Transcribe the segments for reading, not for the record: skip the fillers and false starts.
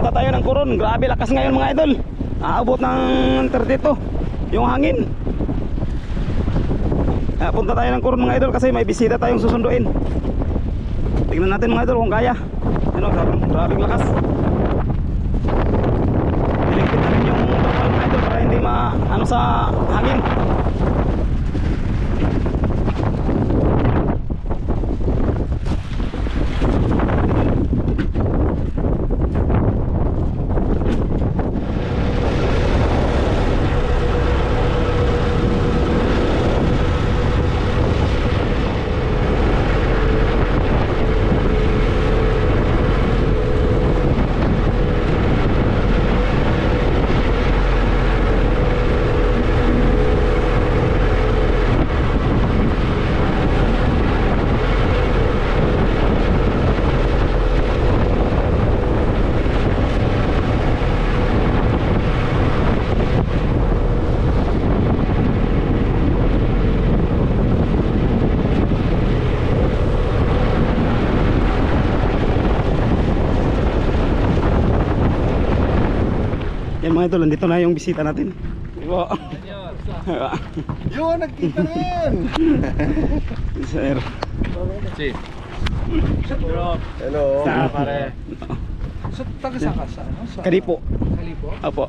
punta tayo ng Coron. Grabe lakas ngayon mga idol. Aabot ng 32 yung hangin. Punta tayo ng Coron mga idol kasi may bisita tayong susunduin. Tingnan natin mga idol kung kaya. Ano, grabing lakas. Niligpit natin yung total mga idol para hindi ano sa hangin. Yan mga idol, nandito na yung bisita natin. Diba? Yun, nagkita rin! Sir. Si. Hello. Sa pare. Sa taga saan ka? Sa ano? Sa Kalipo. Kalipo? Apo.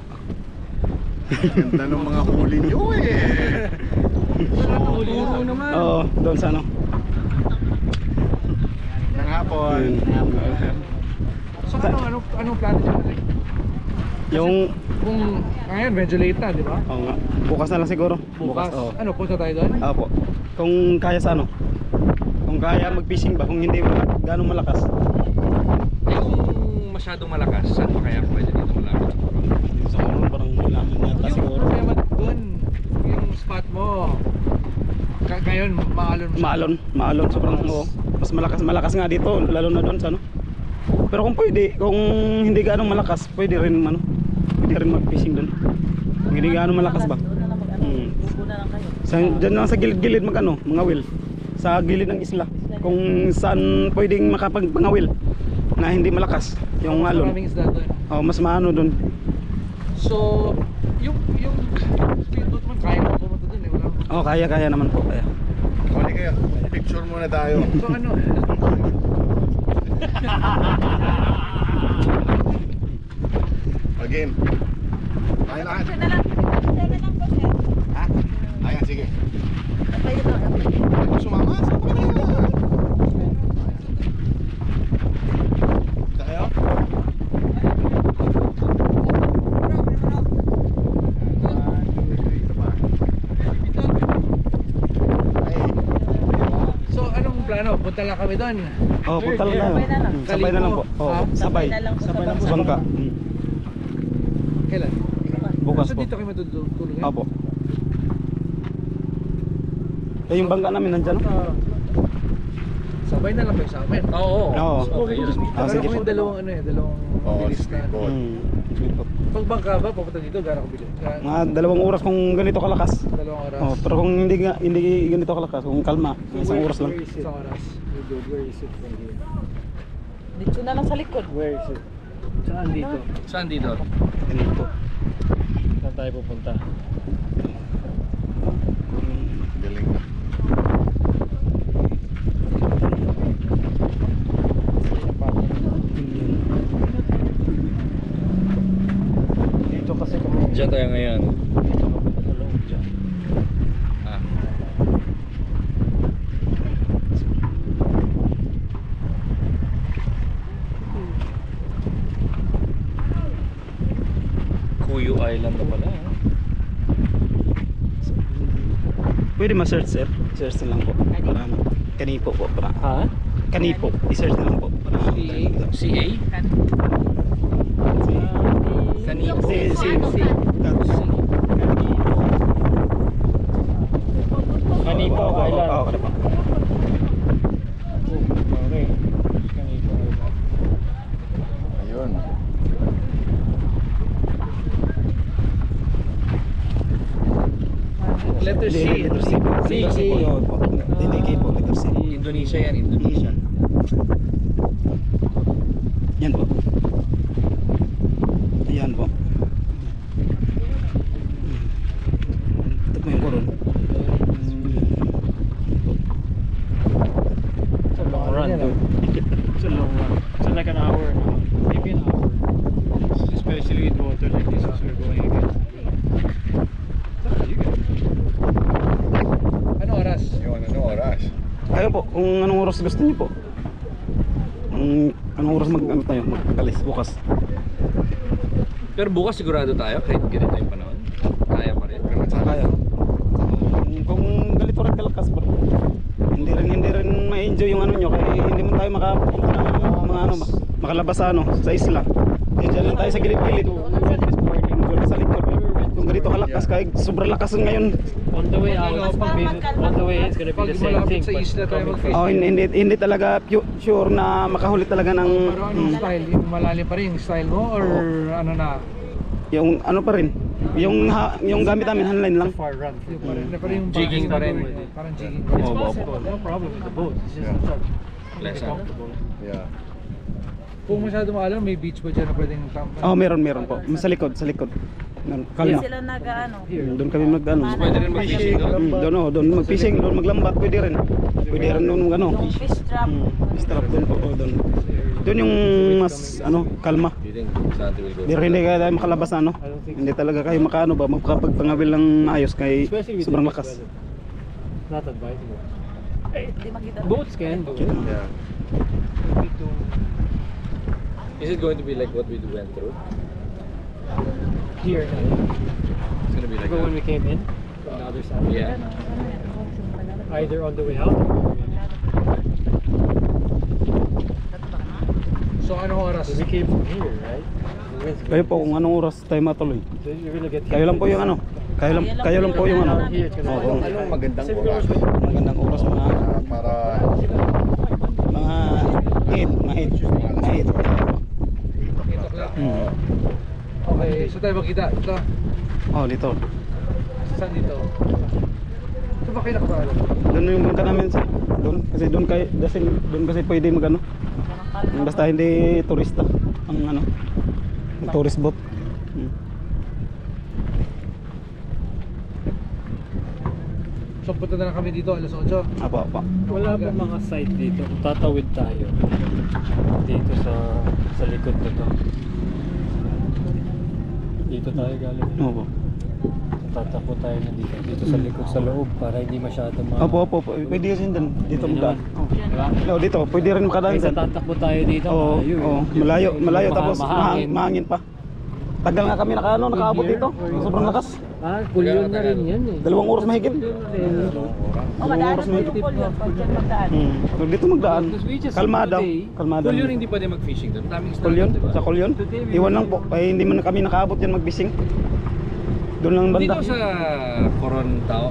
Ganda ng mga huli nyo eh. Turo naman. Oo, doon sa ano. Nang hapon. So anong plano niyo? Yung Kung ngayon medyo late na, di ba? oo nga. Bukas na lang siguro. Bukas. Oo. Ano, punta tayo doon? Apo. Kung kaya sa ano. Kung kaya mag-fishing ba, kung hindi ganong malakas. Eh kung masyadong malakas, saan pa kaya pwede dito malapit? Sa Coron parang malaman yata siguro. Yung problema doon, yung spot mo, ngayon Maalon sobrang oo. Mas malakas nga dito lalo na doon sa ano. Pero kung pwede, kung hindi gaano malakas, pwede rin mag-fishing doon. Kung hindi gaano malakas ba? Diyan lang sa gilid-gilid mangawil. Sa gilid ng isla. Kung saan pwedeng makapagpangawil na hindi malakas yung alon. Maraming isda doon. Oh, mas maano doon. So, yung speedboat man, kaya mo pumunta doon eh. Wala. Oh, kaya naman po. Kaya. Huli kayo. Picture muna tayo. So ano? Again. Tayo lahat. Picture na lang. Picture na lang po, sir. Ha? Ayan, sige. Tayo na. Ako sumama. Saan pa ka na? Tayo? So anong plano? Punta lang kami doon. Oh, punta lang tayo. Sabay na lang. Sabay na lang po. Oh, Ha? sabay. na lang po Sabay sa lang sa bangka. Kailan? Bukas So po. dito kayo matutulog? Opo. Yung bangka namin nandyan. Sabay na lang kayo sa amin. Oo. Oo. Okay yun. Ah, sige Kami po. dalawang ano eh, dalawang Oh, bilis na. speedboat. Sige po. Pag bangka ba, papunta dito, gano'ng kabilis? Mga 2 oras kung ganito kalakas. Dalawang oras. Oh, pero kung hindi ganito kalakas, kung kalma, 1 oras lang. Isang oras. Where is it from here? Dito na lang sa likod. Where is it? Saan dito? Saan dito? Ganito. Saan tayo pupunta? Galing. Dito kasi kami. Diyan tayo ngayon. Dito kami nagulong dyan. Ah. Kuyu Island na pala. Pwede ma-search sir. Search na lang po. Para kanipo po. Para Ha? kanipo. I-search na lang po. Para CA? Kanino? Kanipo Island. Oo, ano po. Okay. Kanipo Island. Ayun. Letter C. Letter C po. Letter C po. Oo po. Hindi K po. Letter C. Indonesia yan, Indonesia. Yan po. yan. to. It's a long one. It's like an hour and a half. Maybe an hour. Especially with water like this as we're going again. Ano oras? Yun, ano oras? Kayo po, kung anong oras gusto niyo po. Anong oras ano tayo, mag-alis bukas. Pero bukas sigurado tayo kahit ganito yung panahon. Kaya pa rin. Kaya. Kung ganito rin kalakas bro. Hindi rin ma-enjoy yung ano nyo kaya hindi mo tayo makapunta ng mga ano ba, makalabas sa ano, sa isla. Diyan lang tayo sa gilid-gilid. Doon sa likod. Kung ganito kalakas kahit sobrang lakas ngayon. On the way out, on the way it's gonna be Pag the same thing. malapit sa but isla tayo coming mag-fishing. Oh, hindi talaga sure na makahuli talaga ng Pero anong style? Yung malalim pa rin yung style mo? Or ano na? yung ano pa rin. Yung gamit namin handline lang. far run. Yung pa rin, parang yung Jigging pa rin. Parang jigging. It's Oh, possible. No problem with the boat. It's just Yeah. the truck. Less Be comfortable. Yeah. Kung masyado maalam, may beach ba dyan na pwedeng tampan? Oh, meron po. Sa likod. Kalma. Sila nag-ano. Doon kami mag-ano. Pwede rin mag-fishing doon. Doon mag-fishing, doon maglambat, pwede rin. Pwede rin doon ano. Yung fish trap. Strap doon po, doon. Doon yung mas ano, kalma. You think Santi will go? Hindi kaya tayo makalabas na ano. Hindi talaga kayo makaano ba, makapagpangawil ng maayos kay Especially with sobrang the lakas. weather. Not advisable. Hindi makita. Boats can do it. Yeah. Maybe to Is it going to be like what we went through? here. It's going to be like Remember when we that. came in from the other side? Yeah. Either on the way out or on the way in. So anong oras? So we came from here, right? The wind's Kayo po kung anong oras tayo matuloy. So you're gonna get Kayo lang po yung ano. Kayo lang po yung ano. Here, it's gonna Oo. Anong magandang Kasi oras? Magandang oras mga Para 8. 8 o'clock. Okay, so tayo magkita. Ito. Oh, dito. Saan dito? Ito ba kayo nakapalo? Doon yung bangka namin sa doon kasi doon kasi pwede magano. Basta hindi turista ang ano. Ang tourist boat. So punta na lang kami dito alas 8. Apa. Wala pa mga site dito. Kung tatawid tayo dito sa likod nito. Dito tayo galing. Opo. Tatakbo tayo na dito sa likod sa loob para hindi masyado Opo. Pwede rin din dito Pwede magdaan. Diba? Oh, dito pwede rin makadaan Kaysa dyan. tatakbo tayo dito. Oo, malayo malayo tapos mahangin. mahangin pa. Tagal nga kami nakaabot dito. Sobrang lakas. Ah, kulyon na rin yan eh. 2 oras mahigit. O, madaan mo yung kulyon pag dyan magdaan. Pag dito magdaan. Kalmado. Kalmado. Kulyon hindi pwede mag-fishing doon. Daming isda Kulyon? doon, diba? Sa Kulyon? Iwan lang po. Ay hindi man kami nakaabot yan mag-fishing. Doon lang banda. Dito sa Coron tao,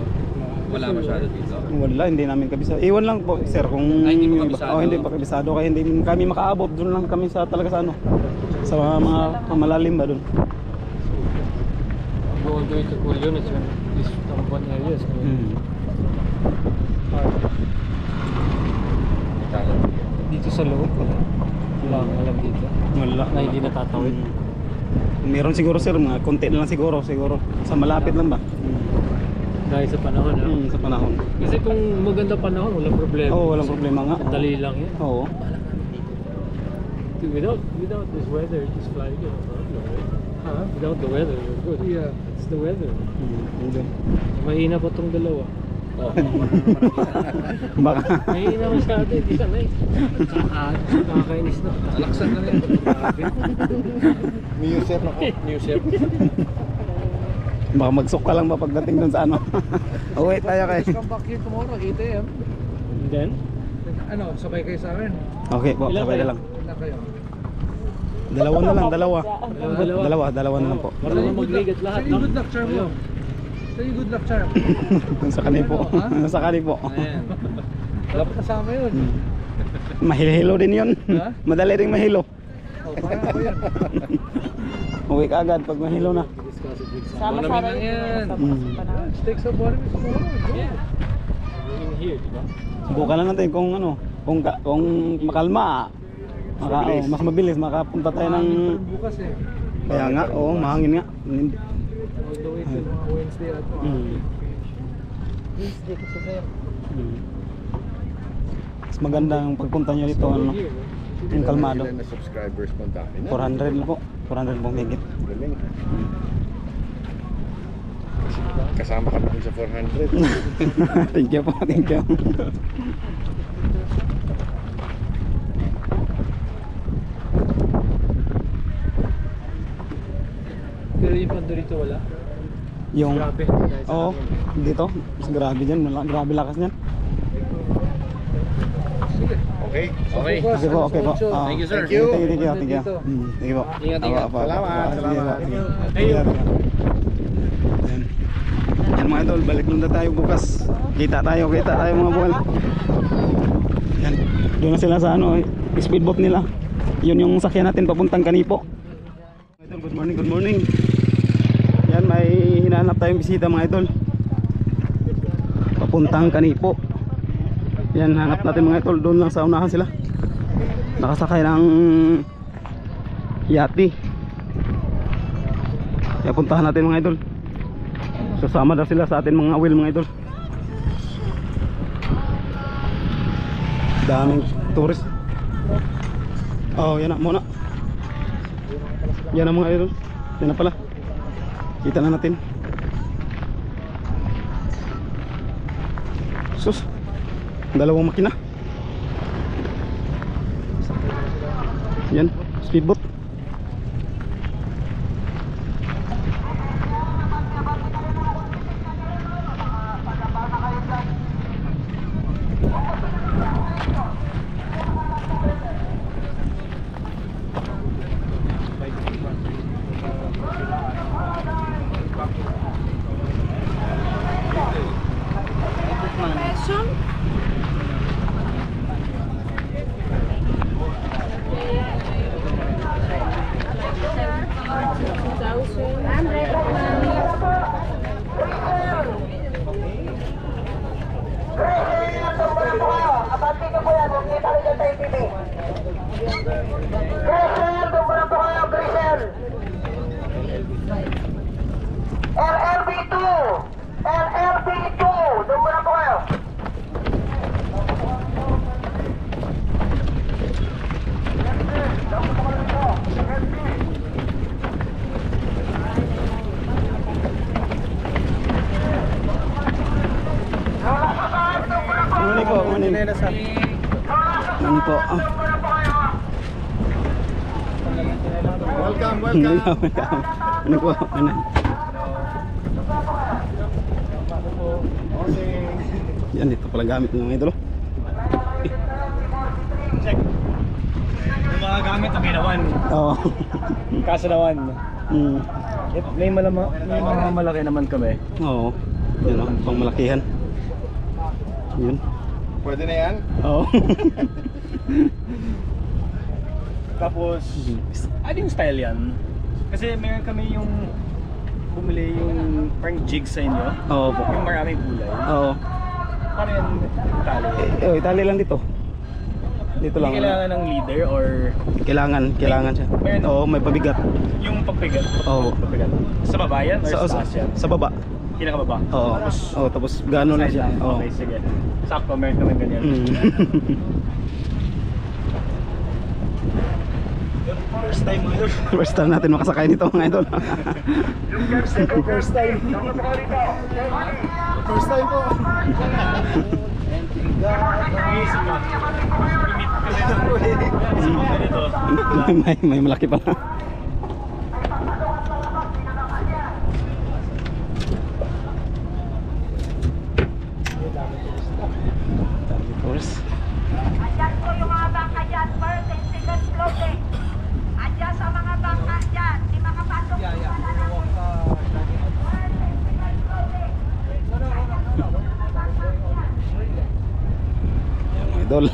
wala masyado dito. Wala, hindi namin kabisa. Iwan lang po, sir, kung Ay, hindi pa kabisado. hindi pa kabisado kaya hindi kami makaabot. Doon lang kami sa talaga sa ano. Sa mga malalim ba doon. Go all the way to Kulyon, it's when this Tamban area is going dito sa loob. Wala kang alam dito. Wala. Na hindi natatawid. Meron siguro sir, mga konti na lang siguro. Sa malapit lang ba? Dahil sa panahon. Sa panahon. Kasi kung maganda panahon, walang problema. Oo, walang problema nga. Dali lang yan. Oo. Without this weather, just fly again. Without the weather, we're good. Yeah. It's the weather. Hindi. Mahina pa tong dalawa. Baka. Mahina masyado, hindi sanay. Nakakainis na. Alaksan na rin. Museum ako. New ship. Baka magsok ka lang ba pagdating doon sa ano. Uwi tayo kay. Let's come back here tomorrow, 8 AM. And then, Ano, sabay kayo sa akin? Okay po, Ilan sabay kayo? na lang. Wala kayo. Dalawa na lang, dalawa. dalawa. Dalawa na lang po. Marunong magligat lahat, Sa'yo no? good luck charm mo. Sa'yo good luck charm. Sa kanil po. Ha? Sa kanil po. Ayan. Dapat kasama yun. Mahilo din yun. Ha? Madali ring mahilo. O, kaya ko yun. Uwi ka agad pag mahilo na. Discuss it with Sama-sama Ano yun. yan? Steak sa bottom is tomorrow. Go. in here, di ba? Subukan lang natin kung ano, kung makalma. Mas mabilis makapunta tayo ng Mahangin pa rin bukas eh. kaya nga, mahangin nga. All the way till mga Wednesday at Mm. Wednesday ko sa Ver. Mm. Mas maganda ang pagpunta nyo dito, ano, yung kalmado. Ilan na subscribers mo? Dami na. 400 na po. 400 pong higit. Galing. Kasama kami dun sa 400. Thank you po, thank you. Pero yung banda rito wala. Yung, Grabe. oo, dito, mas grabe dyan, grabe lakas niyan. Okay. Okay. Okay po, okay po. Thank you, sir. Thank you. Thank you, thank you. Thank you po. Ingat, ingat. Apa, apa, Salamat, apa. Sige salamat. po, sige. Ingat, ingat. Yan. Yan mga idol, balik nun na tayo bukas. Kita tayo mga buwan. Yan. Doon na sila sa ano, speedboat nila. Yun yung sakyan natin papuntang Kanipo. Idol, good morning, good morning. Yan, may hinahanap tayong bisita mga idol. Papuntang Kanipo. Yan, hanap natin mga idol. Doon lang sa unahan sila. Nakasakay ng yati. Kaya puntahan natin mga idol. Sasama daw sila sa atin mga wheel mga idol. Daming tourist. Oh, yan na muna. Yan na mga idol. Yan na pala. Kita na natin. Sus, dalawang makina. Yan, speedboat. LLB2! LLB2! Doon muna po kayo! Muni po, muni. Muni po. Welcome, welcome. Muni po, muni. Yan, dito pala gamit ng mga idol. Yung mga gamit ang ginawan. Oo. Kaso naman. Mm. May mga malaki naman kami. Oo. Yan o, pang malakihan. Yun. Pwede na yan? Oo. Tapos, ano yung style yan? Kasi meron kami yung bumili yung parang jig sa inyo. Oo po. Yung maraming kulay. Oo. Paano yan tali? Itali lang dito. Dito lang. Hindi kailangan ng leader or Kailangan siya. Meron. Oo, may pabigat. yung pagpigat? Oo. Pagpigat. Sa baba yan or sa taas yan? Sa baba. Pinakababa? Oo. Oo, tapos gano'n na siya. Oo. Okay, sige. Sakto, meron kami ganyan. Mm. First time mo yun. First time natin makasakay nito mga idol. First time. First time po. Easy ka. Meet ka rin. Ganito. may malaki pala. Tourist. Andyan po yung mga bangka dyan, first and second floor eh. Andyan sa mga bangka dyan, di makapasok yung mga lalaki. First and second floor eh. Yan mga idol.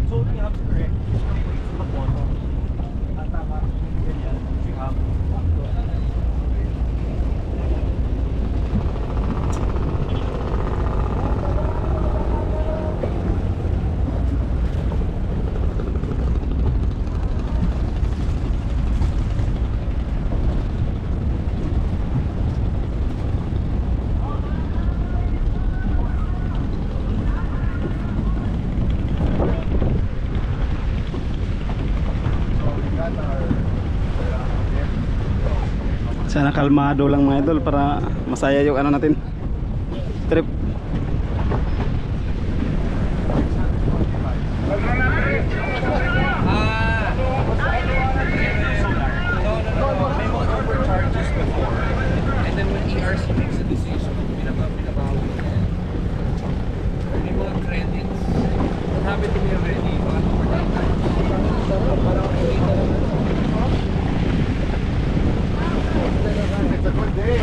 So, you have to correct. Sa bottom. Tama. Ganyan. You have to. Sana kalmado lang mga idol para masaya yung ano natin trip. May mga overcharges before. And then when ERC makes a decision, binabawi niya. May mga credits. What happened to me already? Mga parang nakikita lang. It's a good day.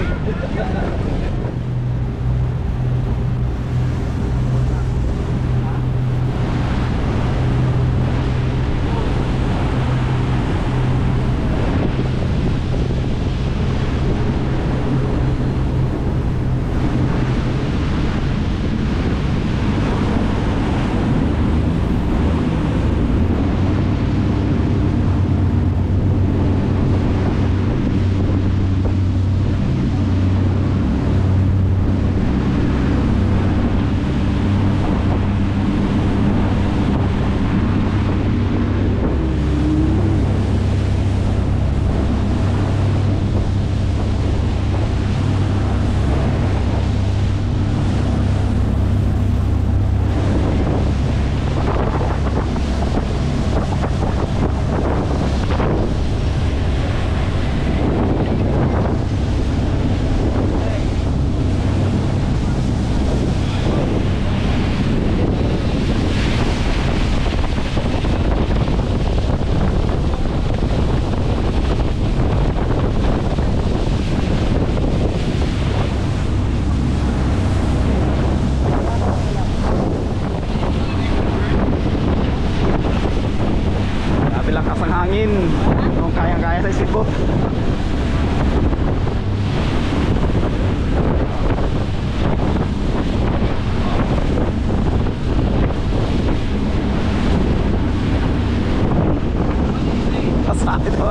Grabe lakas ang hangin. Kung kayang-kaya sa speedboat. Basa ito.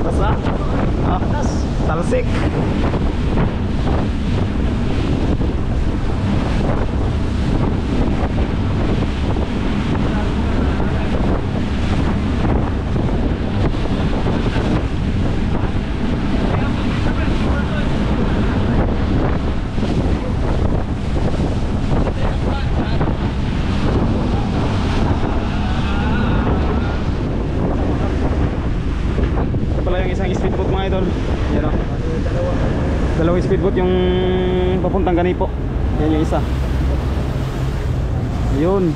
Basa. Ah, talsik. Pala yung isang speedboat mga idol. Yan o. Dalawang speedboat yung papuntang Ganipo. Yan yung isa. Ayun.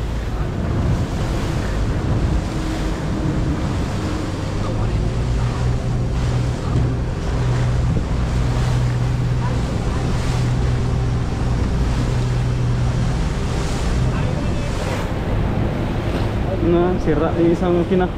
Na, sira yung isang kina.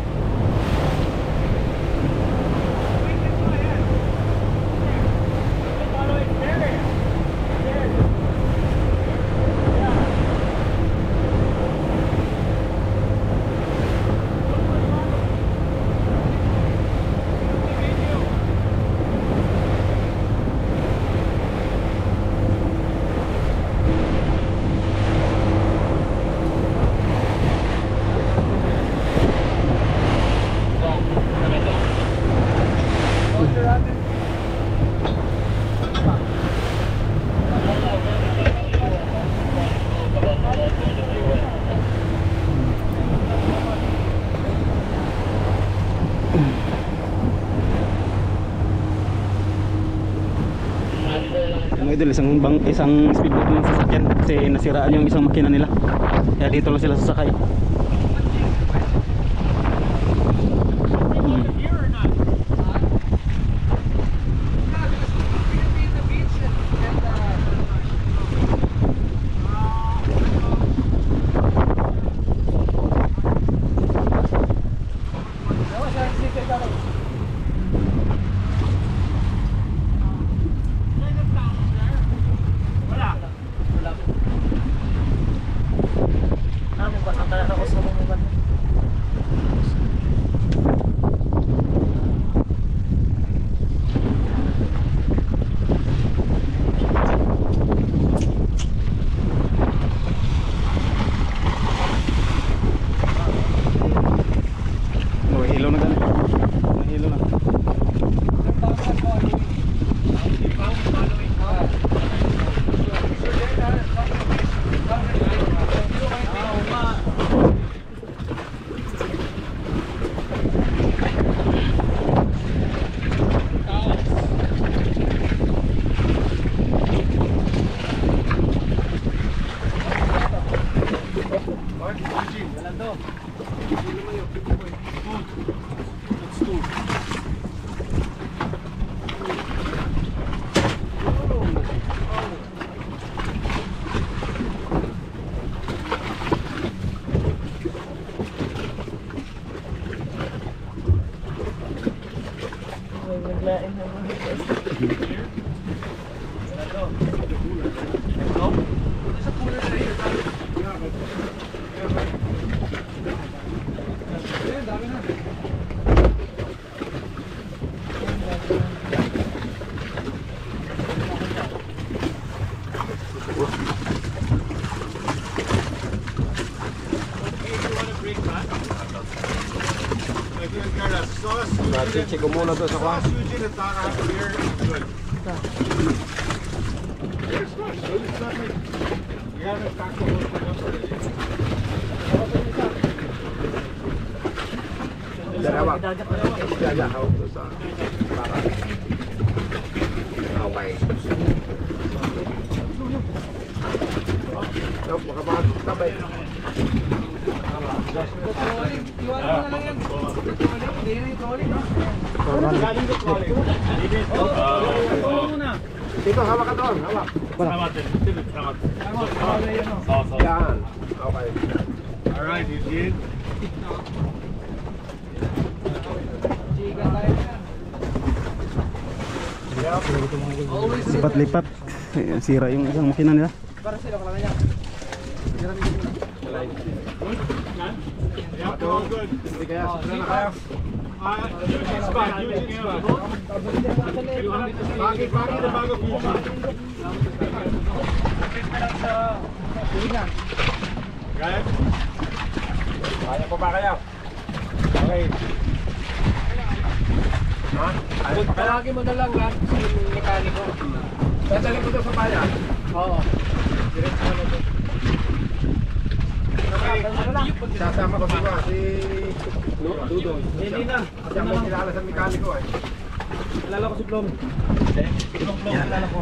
Mga idol, isang speedboat ng sasakyan kasi nasiraan yung isang makina nila. Kaya dito lang sila sasakay. Check ko muna to sa kwan. Dalawa. Dalawa hawak to sa para. Okay. Stop, makapasok tabay. Dito, hawak ka doon, hawak. Yan, okay. Alright, you did. Lipat-lipat. Sira yung isang makina nila. Hindi kaya, sila na kayo. Pagi na bago pizza. Guys, kaya po ba kayo? Okay. Ha? Palagi mo na lang lahat sa mekaniko. Dadali ko doon sa bayan. Oo. Diretso na doon. Sasama ko siya si Dudong. Hindi na. Kasi ang may kilala sa mekaniko eh. Alala ko si Plom. Plom, alala ko.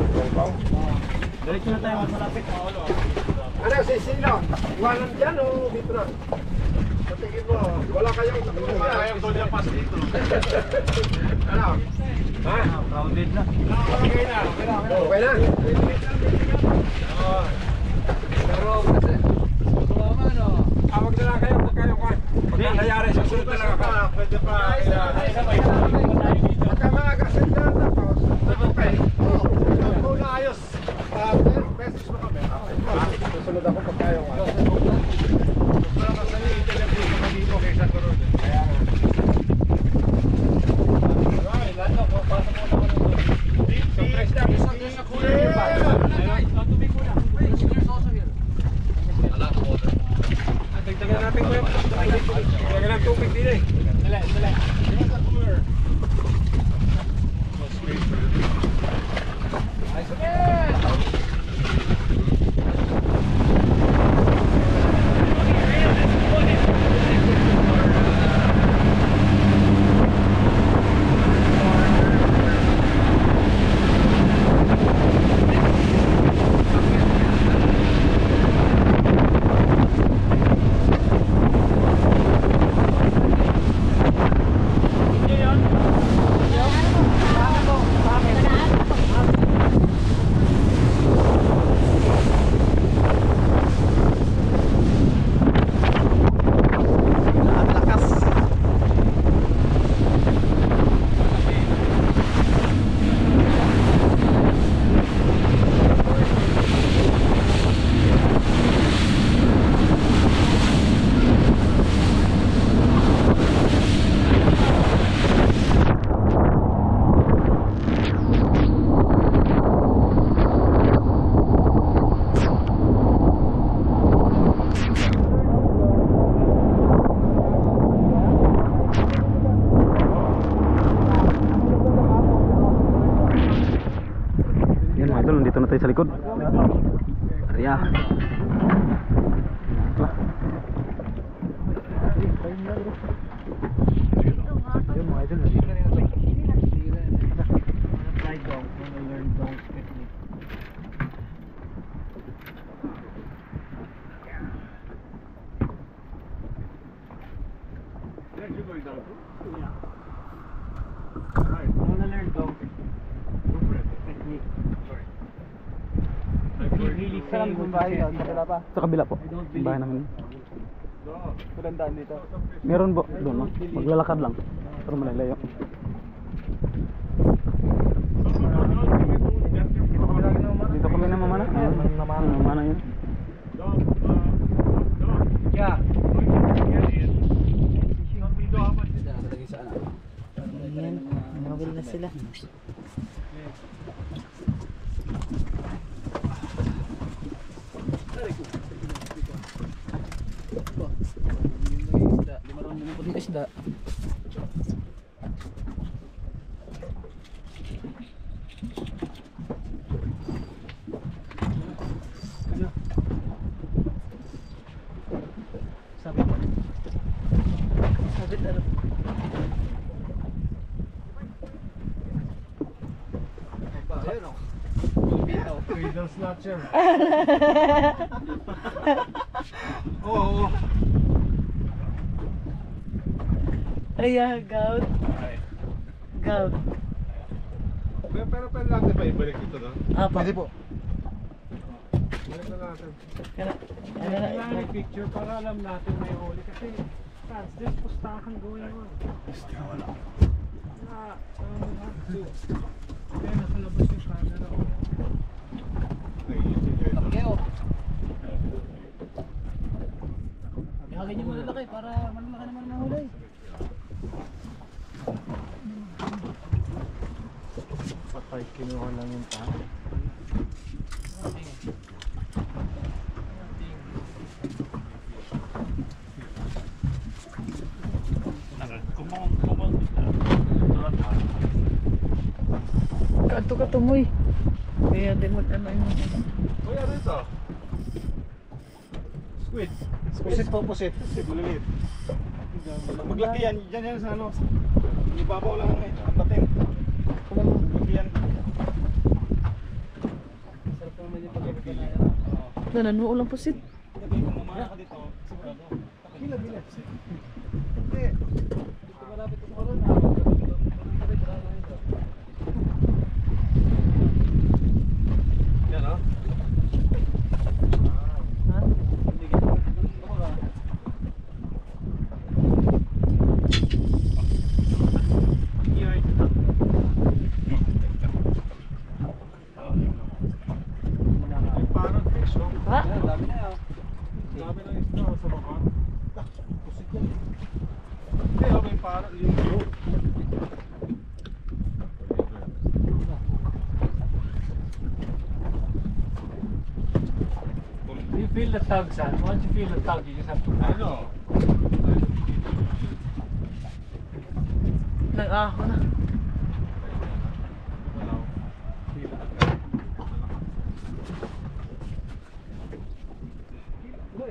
Diretso na tayo, mas malapit. Ano, si Silo? Iwanan dyan o dito na? Patingin mo, wala kayong Dolya Pass dito. Ano? Ha? Crowded na. Okay na. Okay na? Pero kasi, sumama no. Awag na lang kayo pag kayo kwan. Pagka nangyari, susunod na lang ako. Pwede pa. Pagka mga gasin na tapos, okay. Kung naayos, beses mo kami. Susunod ako pag kayo kwan. Pero kasi i-telephone ko dito kaysa turun. Kaya nga. Alright, lahat na. Pasok mo na ako ng so, press na. Isang na cooler yung pa. Tubig muna. Wait, there's also here. A lot of water. Dagdagan natin ko yun. Dagdagan ng tubig din eh. Dali. Give us a cooler. Nice again! Wanna learn to? Technique. Really Saan ang bahay yun? Sa kabila pa? Sa kabila po. Yung bahay namin. Magandaan dito. Meron po doon, no? Maglalakad lang. Pero malalayo. Dito kami na mamana. Mamana yun. Yeah. Ayan, nawal na sila. Di marunong bumukod ng isda. Sabit. Sabit ano? Ayun o. Bitaw. Cradle snatcher. Oo. Ay, gout. Gout. Pero pwede natin ba ibalik ito, no? Apa. Pwede po. Balik na natin. Ano na? picture para alam natin may huli kasi Francis, pustahan going on. Wala. Kaya nasa labas yung camera. Kayo. Ihagin niyo muna laki para malaki naman mahuli. Patay, kinuha lang yung pa. Kanto ka tumoy. Kaya din mag-ano yun. Uy, ano ito? Squid. Pusit po, pusit. Maliliit. Maglaki yan. Yan sa ano. Ibabaw lang ano eh. Ang bating. Maglaki yan. Sarap naman yung pag-ibig na yan. Nanuulang pusit. Kung mamana ka dito, sigurado. Hindi. Dito malapit ko sa karoon. Yan, oh. Ha? May parang fish, oh. Ha? Ang dami na yun. Dami ng isda sa baba. Pusit yan. Hindi, oh, may parang yung group. You feel the tug, son. Once you feel the tug, you just have to I know. Nag-aho na.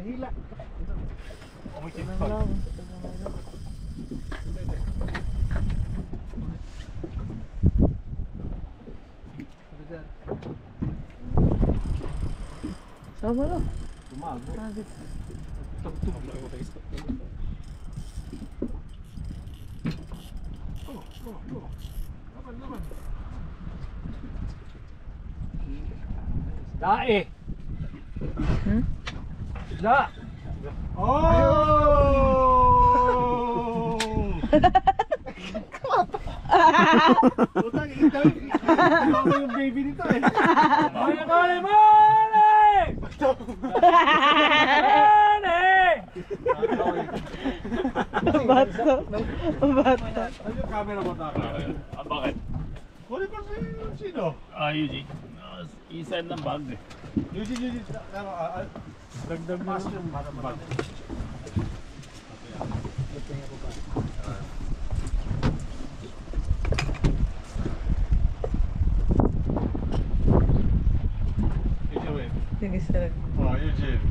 Hila. Nanglaw. Sama na. Sabit. Dae! Hmm? Da! Oh! Putang ina. Ikaw yung baby nito eh. Mole, mole, mole! Bata. Bata. Ano yung camera mo taka? Bakit? Huli pa sino? Eugene. Inside ng bag eh. Eugene. Dagdag mas yung bag. Eugene. Yung isa lang. Oh, Eugene.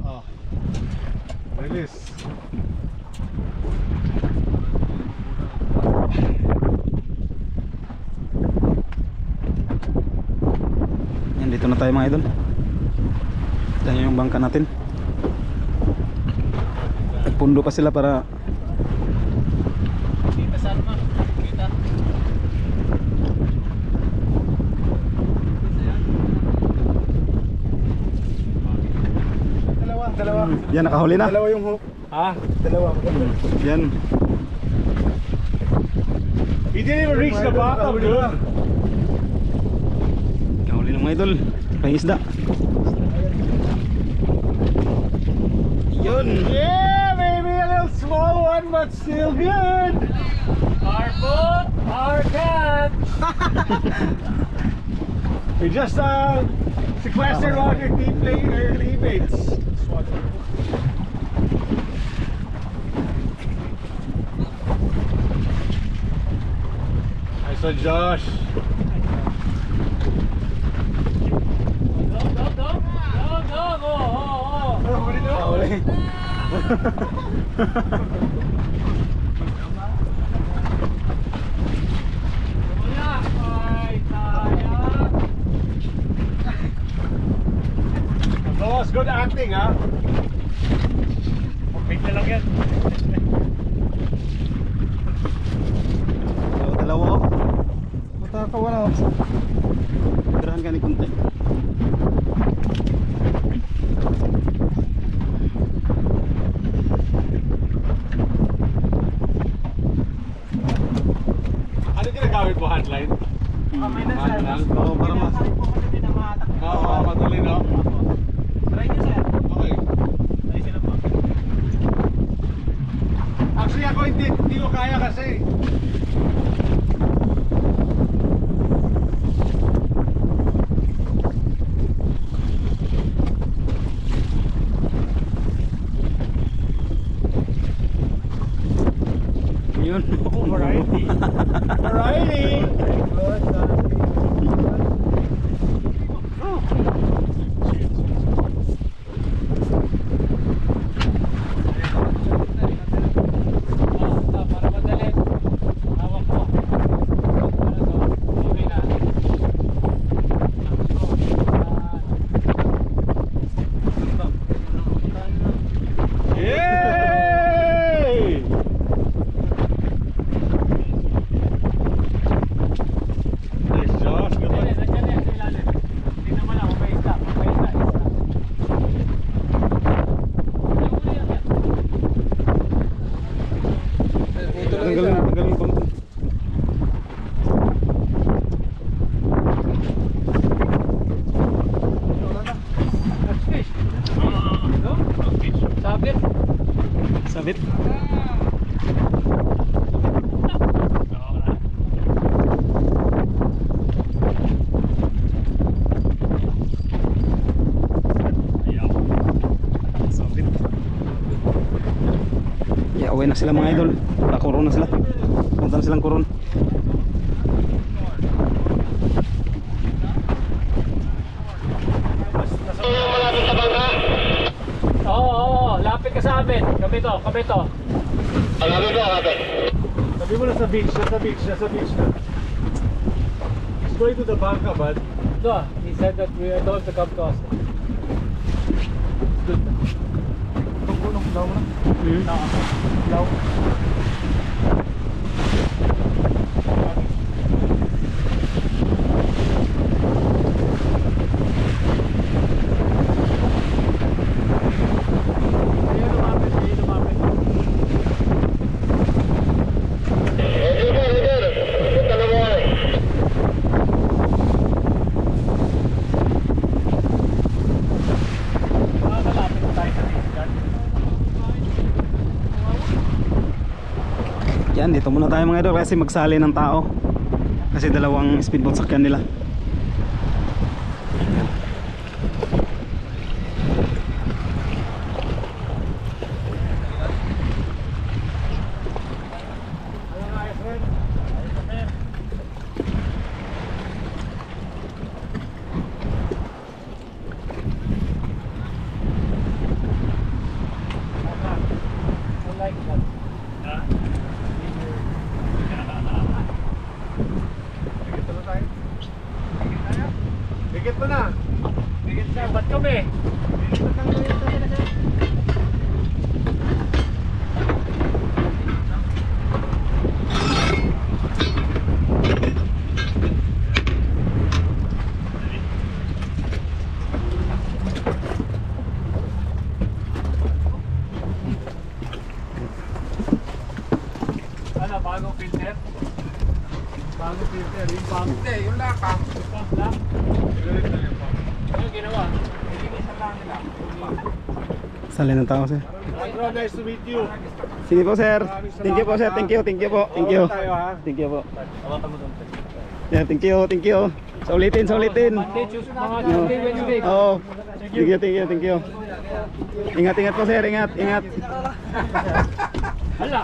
Ah. Release. tayo mga idol. Dahil yung bangka natin. Nagpundo pa sila para Kita Salma. Kita. Dalawa. yan, nakahuli na. Dalawa yung hook. Ah, Dalawa. Yan. he didn't even reach the bottom, dude. Nakahuli ng mga idol. Pangisda. Yun. Yeah, maybe a little small one, but still good. Our boat, our cat. We just sequestered all your teammates. Nice one, Josh. That was good acting, ha? Pag-bait na lang yan. Dalawa oh. Matakawala oh. Tirahan ka ni konti. Ano ginagamit mo, handline? Handline? Oo, para mas. Oo, madali, no? Okay. Actually, ako hindi ko kaya kasi. Yun. Variety. Para madali. Hawak mo. Okay na. Yay! Nice, Josh. Good one. Nandiyan yan sa ilalim. Tingnan mo lang kung may isda. May isda. Tanggalin yung konti. Fish. No? Sabit. Sabit. Sabit. Yeah, uwi na sila mga idol. Pakuron na sila. Punta na silang kuron. Oo, lapit ka sa amin. Kami to. Sabi mo na sa beach, nasa beach na. He's going to the bangka, bud. No, he said that we are told to come to us. Good. Yan, dito muna tayo mga idol kasi magsali ng tao. Kasi dalawang speedboat sakyan nila. Bagong filter. Bagong filter, yung pump. Hindi, yung lakang. Pump lang. Ano ginawa? Nilinisan lang nila. Sali ng tao sir. Bro, nice to meet you. Sige po sir. Thank you po sir. Thank you po. Thank you. Tayo ha. Thank you po. Yeah, thank you. Sa ulitin. Oo. Thank you. Ingat po sir, ingat. Hala.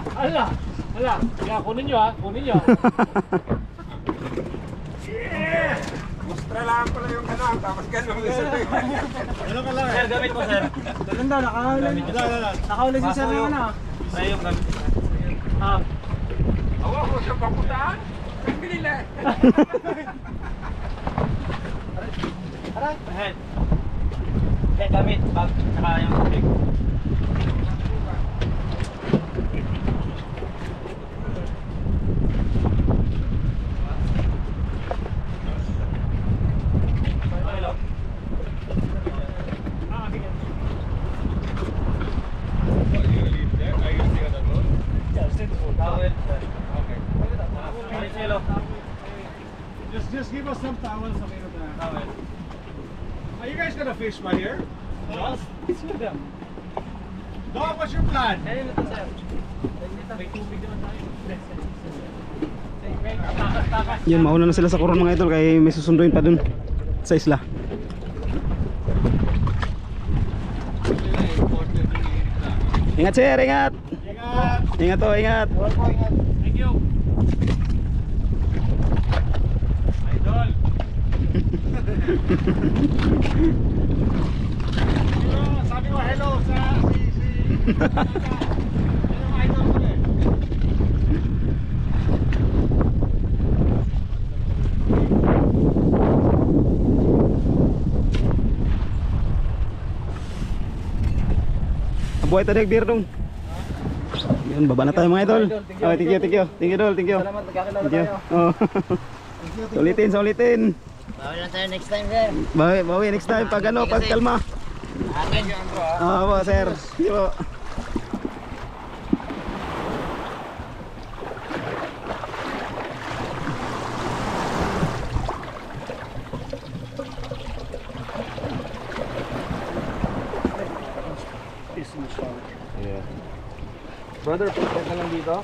Kaya kunin nyo ha. Mustra lang pala yung kanal, tapos ganun isa tayo. Ano ka lang? Sir, gamit mo sir. Ganun daw, nakahuli si sir yung ano. Sa'yo yung gamit. Awa ko sa pakutaan. Ang binila. Ahead. Kaya gamit, bag, saka yung tubig. Just give us some towels, okay na tayo. Are you guys gonna fish by here? Yes. Dog, what's your plan? Yun, mauna na sila sa Coron mga idol kaya may susunduin pa dun sa isla. Ingat sir, ingat. Ingat po, ingat. Thank you. Idol. Sabi ko hello sa yung idol ko eh. Buhay tayo beer dong. Yun, baba na tayo mga idol. Oh, thank you dol, thank you. Salamat, nagkakilala Thank you. tayo. Oh. Sulitin. Bawi lang tayo next time, sir. Bawi next time pag ano, pag kalma. Akin. Po, sir. Sige po. Brother, punta ka lang dito.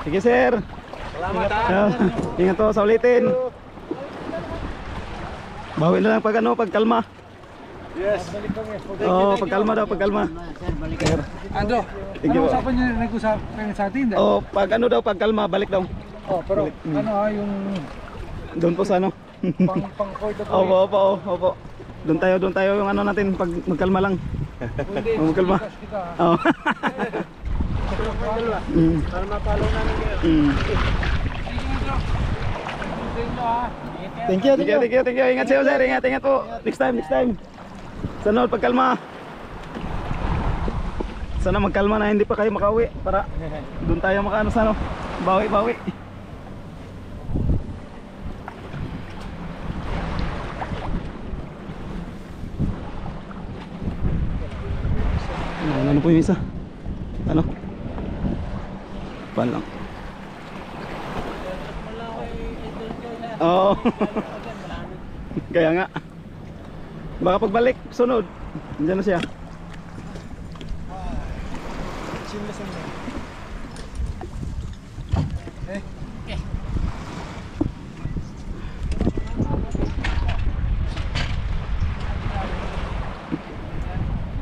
Sige sir. Salamat Ingat po sa ulitin. Bawi na lang pag ano, pag kalma. Yes. Oo, pag kalma daw, pag kalma. Andro, Thank you po. usapan niyo nag-usapan sa atin? Oh, pag ano daw, pag kalma, balik daw. Oh, pero ano yung Doon po sa ano. pang court of Opo. Doon tayo yung ano natin pag magkalma lang. Magkalma. Oo. Para mapalo namin kayo. Thank you. Ingat sa'yo sir, ingat po. Next time. Sana pagkalma. Sana magkalma na hindi pa kayo makauwi para doon tayo makaano sa ano. Bawi. Ano po yung isa? Ano? Palang. Oo. Kaya nga. Baka pagbalik, sunod. Diyan na siya.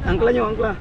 Angkla nyo, angkla.